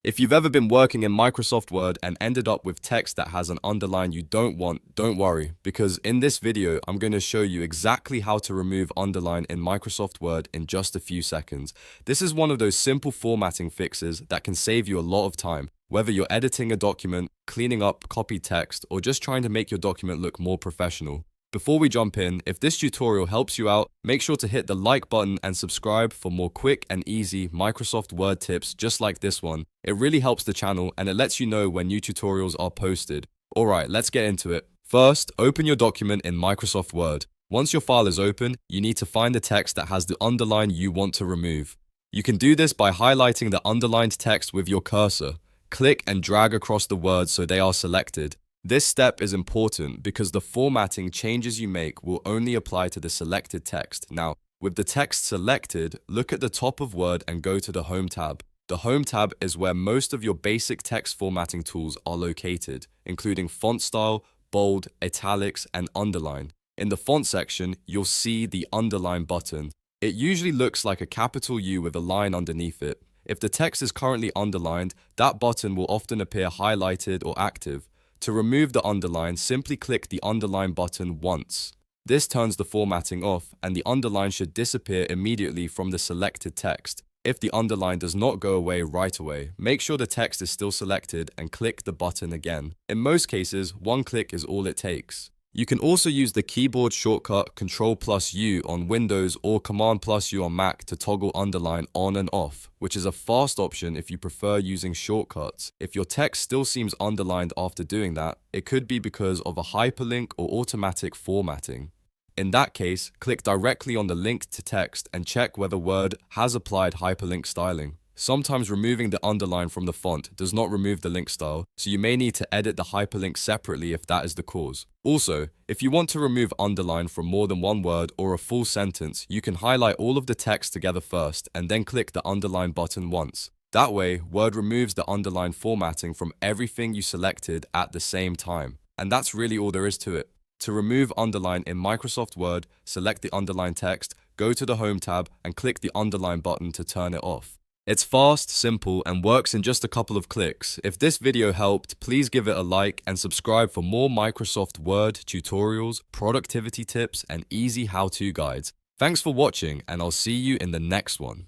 If you've ever been working in Microsoft Word and ended up with text that has an underline you don't want, don't worry, because in this video, I'm going to show you exactly how to remove underline in Microsoft Word in just a few seconds. This is one of those simple formatting fixes that can save you a lot of time, whether you're editing a document, cleaning up copied text, or just trying to make your document look more professional. Before we jump in, if this tutorial helps you out, make sure to hit the like button and subscribe for more quick and easy Microsoft Word tips just like this one. It really helps the channel and it lets you know when new tutorials are posted. Alright, let's get into it. First, open your document in Microsoft Word. Once your file is open, you need to find the text that has the underline you want to remove. You can do this by highlighting the underlined text with your cursor. Click and drag across the words so they are selected. This step is important because the formatting changes you make will only apply to the selected text. Now, with the text selected, look at the top of Word and go to the Home tab. The Home tab is where most of your basic text formatting tools are located, including font style, bold, italics, and underline. In the font section, you'll see the Underline button. It usually looks like a capital U with a line underneath it. If the text is currently underlined, that button will often appear highlighted or active. To remove the underline, simply click the underline button once. This turns the formatting off and the underline should disappear immediately from the selected text. If the underline does not go away right away, make sure the text is still selected and click the button again. In most cases, one click is all it takes. You can also use the keyboard shortcut Ctrl+U on Windows or Command+U on Mac to toggle underline on and off, which is a fast option if you prefer using shortcuts. If your text still seems underlined after doing that, it could be because of a hyperlink or automatic formatting. In that case, click directly on the link to text and check whether Word has applied hyperlink styling. Sometimes removing the underline from the font does not remove the link style, so you may need to edit the hyperlink separately if that is the cause. Also, if you want to remove underline from more than one word or a full sentence, you can highlight all of the text together first and then click the underline button once. That way, Word removes the underline formatting from everything you selected at the same time. And that's really all there is to it. To remove underline in Microsoft Word, select the underline text, go to the Home tab, and click the underline button to turn it off. It's fast, simple, and works in just a couple of clicks. If this video helped, please give it a like and subscribe for more Microsoft Word tutorials, productivity tips, and easy how-to guides. Thanks for watching, and I'll see you in the next one.